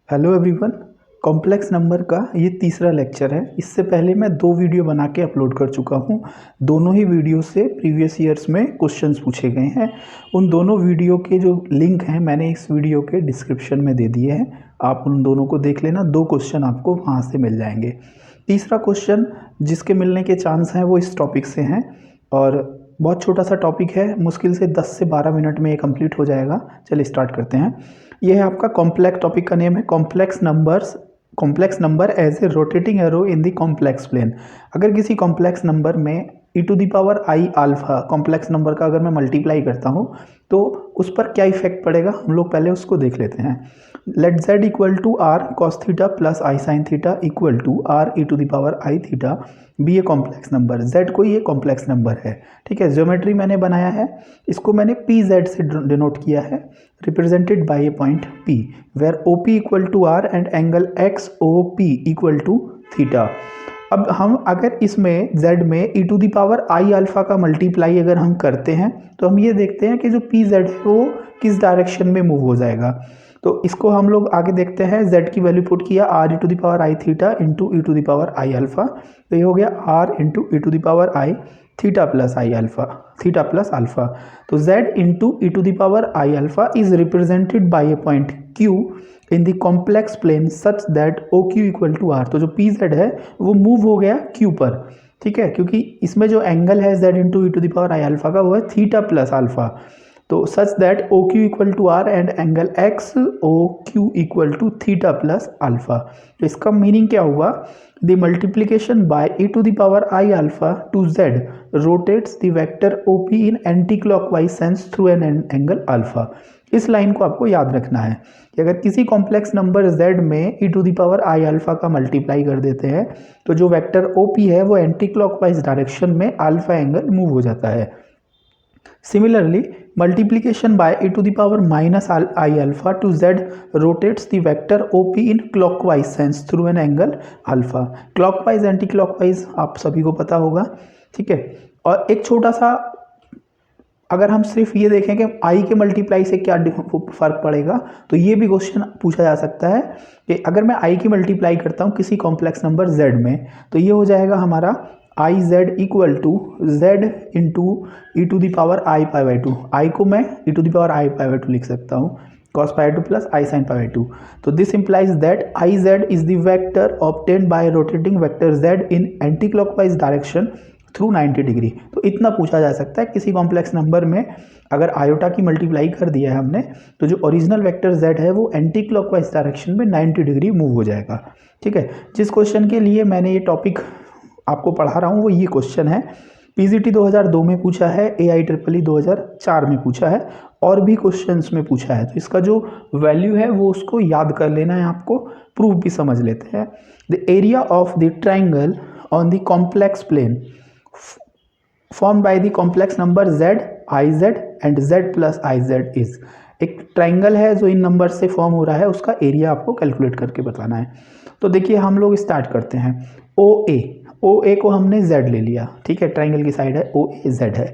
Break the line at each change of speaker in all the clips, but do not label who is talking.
Hello everyone. Complex number का ये तीसरा लेक्चर है। इससे पहले मैं 2 वीडियो बना के अपलोड कर चुका हूँ। दोनों ही वीडियो से प्रीवियस ईयर्स में क्वेश्चंस पूछे गए हैं। उन दोनों वीडियो के जो लिंक हैं मैंने इस वीडियो के डिस्क्रिप्शन में दे दिए हैं। आप उन दोनों को देख लेना। 2 क्वेश्चन आपको वहाँ से मिल जाएंगे। तीसरा क्वेश्चन जिसके मिलने के चांस हैं वो इस टॉपिक से हैं और बहुत छोटा सा टॉपिक है। मुश्किल से 10 से 12 मिनट में ये कंप्लीट हो जाएगा। चलिए स्टार्ट करते हैं। ये है आपका कॉम्प्लेक्स, टॉपिक का नेम है complex number as a rotating arrow in the complex plane. अगर किसी कॉम्प्लेक्स नंबर में e to the power i alpha complex number का अगर मैं मल्टीप्लाई करता हूँ तो उस पर क्या इफेक्ट पड़ेगा, हम लोग पहले उसको देख लेते हैं। Let z equal to r cos theta plus i sine theta equal to r e to the power i theta be a complex number. z कोई ये कॉम्प्लेक्स नंबर है, ठीक है। ज्योमेट्री मैंने बनाया है, इसको मैंने पी जेड से डिनोट किया है, represented by a point P where OP equal to r and angle XOP equal to theta. अब हम अगर इसमें z में e to the power i alpha का मल्टीप्लाई अगर हम करते हैं तो हम ये देखते हैं कि जो PZ है वो किस डायरेक्शन में मूव हो जाएगा। तो इसको हम लोग आगे देखते हैं। z की वैल्यू पुट किया r e to the power i theta into e to the power i alpha, तो ये हो गया r into e to the power i theta plus i alpha, theta plus alpha. तो z into e to the power i alpha is represented by a point Q in the complex plane such that OQ equal to r. तो जो PZ है वो move हो गया Q पर, ठीक है, क्योंकि इसमें जो एंगल है z into e to the power i alpha का वो है थीटा प्लस अल्फा। तो such that OQ equal to r and angle XOQ equal to theta plus alpha. तो इसका मीनिंग क्या हुआ, the multiplication by e to the power i alpha to z rotates the vector OP in anti clockwise sense through an angle alpha. इस line को आपको याद रखना है कि अगर किसी कॉम्प्लेक्स नंबर z में e to the power i alpha का मल्टीप्लाई कर देते हैं तो जो वेक्टर OP है वो एंटी क्लॉकवाइज डायरेक्शन में अल्फा एंगल मूव हो जाता है। Similarly, multiplication by e to the power minus I alpha to z rotates the vector OP in clockwise sense through an angle alpha. Clockwise anti clockwise आप सभी को पता होगा, ठीक है। और एक छोटा सा अगर हम सिर्फ ये देखें कि i के मल्टीप्लाई से क्या फ़र्क पड़ेगा, तो ये भी क्वेश्चन पूछा जा सकता है कि अगर मैं i की मल्टीप्लाई करता हूँ किसी कॉम्प्लेक्स नंबर z में तो ये हो जाएगा हमारा i z equal to z into e to the power i pi by two. I को मैं e to the power i pi by two लिख सकता हूँ, cos pi two plus i sine pi by two. तो this implies that i z is the vector obtained by rotating vector z in anti clockwise direction through 90 degree. तो इतना पूछा जा सकता है किसी कॉम्प्लेक्स नंबर में अगर आयोटा की मल्टीप्लाई कर दिया है हमने तो जो ओरिजिनल वेक्टर जेड है वो एंटी क्लॉकवाइज डायरेक्शन में 90 डिग्री मूव हो जाएगा, ठीक है। जिस क्वेश्चन के लिए मैंने ये टॉपिक आपको पढ़ा रहा हूँ वो ये क्वेश्चन है। PGT 2002 में पूछा है, AIEEE 2004 में पूछा है और भी क्वेश्चंस में पूछा है। तो इसका जो वैल्यू है वो उसको याद कर लेना है आपको। प्रूफ भी समझ लेते हैं। The area of the triangle on the complex plane form by the complex number z iz and z plus iz is. एक ट्राइंगल है जो इन नंबर से फॉर्म हो रहा है, उसका एरिया आपको कैलकुलेट करके बताना है। तो देखिए हम लोग स्टार्ट करते हैं। OA को हमने z ले लिया, ठीक है, ट्राइंगल की साइड है, OA z है।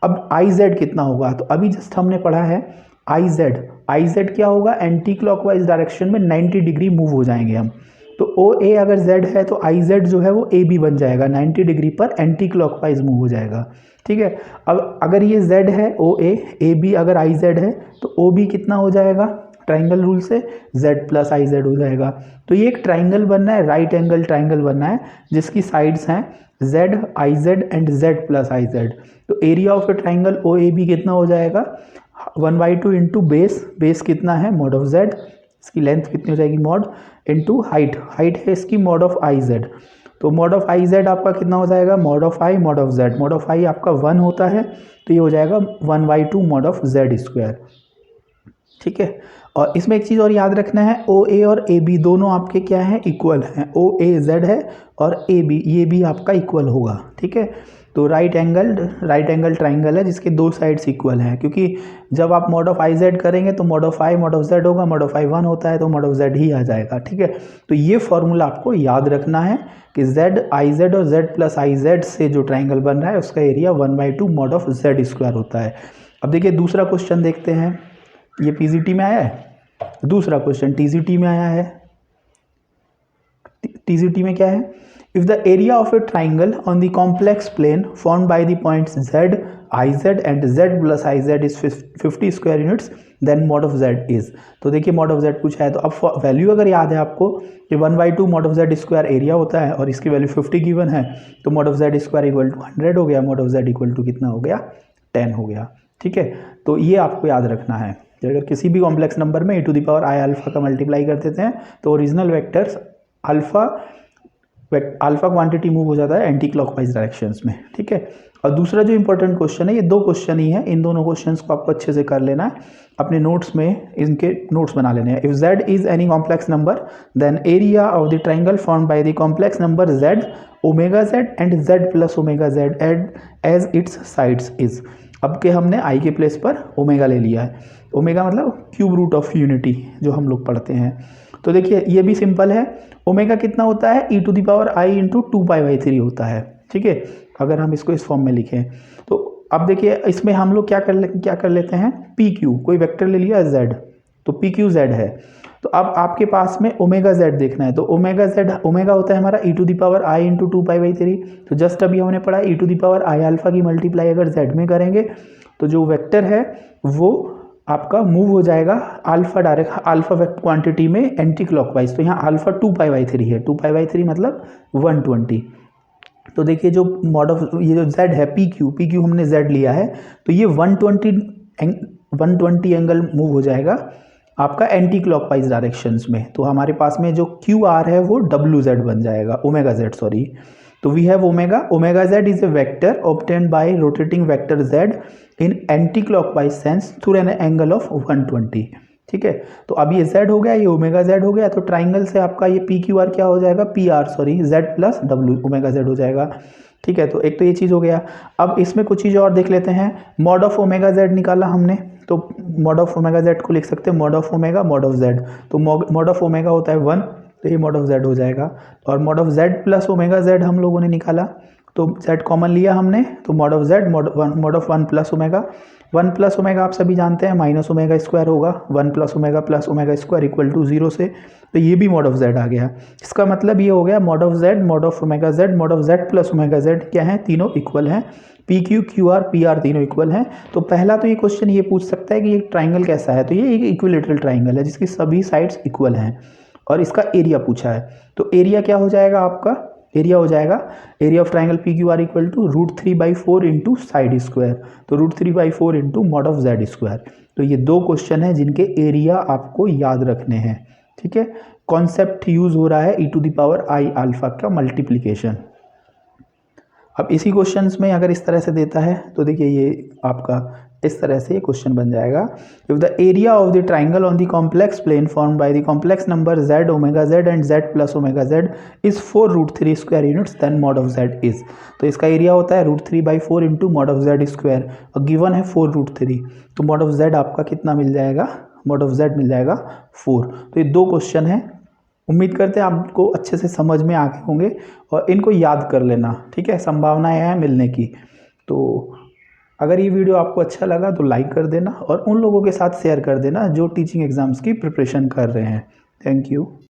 अब IZ कितना होगा, तो अभी जस्ट हमने पढ़ा है IZ क्या होगा, एंटी क्लॉकवाइज डायरेक्शन में 90 डिग्री मूव हो जाएंगे हम। तो OA अगर z है तो IZ जो है वो AB बन जाएगा, 90 डिग्री पर एंटी क्लॉकवाइज मूव हो जाएगा, ठीक है। अब अगर ये z है OA, AB अगर IZ है तो OB कितना हो जाएगा, ट्राइंगल रूल से z प्लस आई जेड हो जाएगा। तो ये एक ट्राइंगल बनना है, राइट एंगल ट्राइंगल बनना है जिसकी साइड्स हैं z i z and z plus i z. तो area of a triangle OAB कितना हो जाएगा, 1/2 इंटू बेस कितना है मॉड ऑफ z, इसकी लेंथ कितनी हो जाएगी मॉड इंटू हाइट है इसकी मॉड ऑफ आई जेड। तो मॉड ऑफ आई जेड आपका कितना हो जाएगा, mod of i mod of z. Mod of i आपका 1 होता है तो ये हो जाएगा 1/2 मॉड ऑफ z स्क्वायर, ठीक है। और इसमें एक चीज़ और याद रखना है, OA और AB दोनों आपके क्या हैं, इक्वल हैं। OA z है और AB ये भी आपका इक्वल होगा, ठीक है। तो राइट एंगल ट्राइंगल है जिसके 2 साइड्स इक्वल हैं, क्योंकि जब आप मॉड ऑफ आई जेड करेंगे तो mod of i mod of Z होगा, मॉड ऑफ आई 1 होता है तो मॉड ऑफ जेड ही आ जाएगा, ठीक है। तो ये फॉर्मूला आपको याद रखना है कि z आई जेड और z प्लस आई जेड से जो ट्राइंगल बन रहा है उसका area 1/2 mod of z square होता है। अब देखिए दूसरा क्वेश्चन देखते हैं, ये PGT में आया है। दूसरा क्वेश्चन टीजीटी में आया है। टीजीटी में क्या है, if the area of a triangle on the complex plane form by the points z, iz and z plus iz is 50 square units, then mod of z is. तो देखिए mod of z पूछा है, तो अब value अगर याद है आपको कि 1/2 mod of z square area होता है और इसकी वैल्यू 50 गिवन है, तो mod of z square equal to 100 हो गया, mod of z equal to कितना हो गया, 10 हो गया। ठीक है, तो ये आपको याद रखना है कि अगर किसी भी कॉम्प्लेक्स नंबर में e to the power i alpha का मल्टीप्लाई कर देते हैं तो original vectors alpha quantity move हो जाता है एंटी क्लॉकवाइज डायरेक्शंस में। ठीक है, और दूसरा जो इंपॉर्टेंट क्वेश्चन है, ये दो क्वेश्चन ही है, इन दोनों क्वेश्चंस को आपको अच्छे से कर लेना है, अपने नोट्स में इनके नोट्स बना लेने हैं। If z is any complex number then area of the triangle form by the complex number z omega z and z plus omega z as its sides is. अब के हमने i के place पर omega ले लिया है, omega मतलब cube root of unity जो हम लोग पढ़ते हैं। तो देखिए ये भी सिंपल है, ओमेगा कितना होता है e to the power i into 2π/3 होता है। ठीक है, अगर हम इसको इस फॉर्म में लिखें तो अब देखिए इसमें हम लोग क्या कर लेते हैं, पी क्यू कोई वेक्टर ले लिया z, तो पी क्यू जेड है, तो अब आपके पास में ओमेगा z देखना है, तो ओमेगा z ओमेगा होता है हमारा e to the power i into 2π/3। तो जस्ट अभी हमने पढ़ा e to the power i alpha की मल्टीप्लाई अगर z में करेंगे तो जो वेक्टर है वो आपका मूव हो जाएगा अल्फा वेक्टर क्वांटिटी में एंटी क्लॉकवाइज। तो यहाँ अल्फा 2π/3 है, 2π/3 मतलब 120। तो देखिए जो मॉड ऑफ ये जो z है पी क्यू हमने z लिया है, तो ये 120 एंगल मूव हो जाएगा आपका एंटी क्लॉकवाइज डायरेक्शंस में। तो हमारे पास में जो क्यू आर है वो WZ बन जाएगा, ओमेगा z सॉरी। तो we have omega z is a vector obtained by rotating vector z in anti clockwise sense through an angle of 120। ठीक है, तो अब ये z हो गया, ये ओमेगा z हो गया, तो ट्राइंगल से आपका ये पी क्यू आर क्या हो जाएगा, z plus w omega z हो जाएगा। ठीक है, तो एक तो ये चीज़ हो गया। अब इसमें कुछ चीज़ और देख लेते हैं, मॉड ऑफ ओमेगा z निकाला हमने, तो मॉड ऑफ ओमेगा z को लिख सकते हैं mod of omega mod of z। तो मॉड ऑफ ओमेगा होता है 1, तो ये मॉड ऑफ z हो जाएगा। और mod of z plus omega z हम लोगों ने निकाला, तो z कॉमन लिया हमने, तो mod of z mod of 1 plus omega, 1 plus omega आप सभी जानते हैं माइनस ओमेगा स्क्वायर होगा, 1 plus omega square equal to 0 से, तो ये भी मॉड ऑफ z आ गया। इसका मतलब ये हो गया mod of z mod of omega z mod of z plus omega z क्या है, तीनों इक्वल हैं, P Q Q R P R तीनों इक्वल हैं। तो पहला तो ये क्वेश्चन ये पूछ सकता है कि ये ट्राइंगल कैसा है, तो ये एक इक्विलेटरल ट्राइंगल है जिसकी सभी साइड्स इक्वल हैं और इसका एरिया पूछा है। तो एरिया क्या हो जाएगा आपका, एरिया हो जाएगा area of triangle P Q R equal to √3/4 into side square, तो √3/4 into mod of z square. तो ये दो क्वेश्चन है जिनके एरिया आपको याद रखने हैं। ठीक है, कॉन्सेप्ट यूज हो रहा है e to the power i alpha का मल्टीप्लिकेशन। अब इसी क्वेश्चंस में अगर इस तरह से देता है तो देखिए ये आपका इस तरह से ये क्वेश्चन बन जाएगा, if the area of the triangle on the complex plane form by the complex number z omega z and z plus omega z is 4√3 square units then mod of z is. तो इसका area होता है √3/4 into mod of z square और given है 4√3, तो mod of z आपका कितना मिल जाएगा, मॉड ऑफ z मिल जाएगा 4। तो ये दो क्वेश्चन है, उम्मीद करते हैं आपको अच्छे से समझ में आ गए होंगे और इनको याद कर लेना। ठीक है, संभावनाएं हैं मिलने की। तो अगर ये वीडियो आपको अच्छा लगा तो लाइक कर देना और उन लोगों के साथ शेयर कर देना जो टीचिंग एग्जाम्स की प्रिपरेशन कर रहे हैं। Thank you.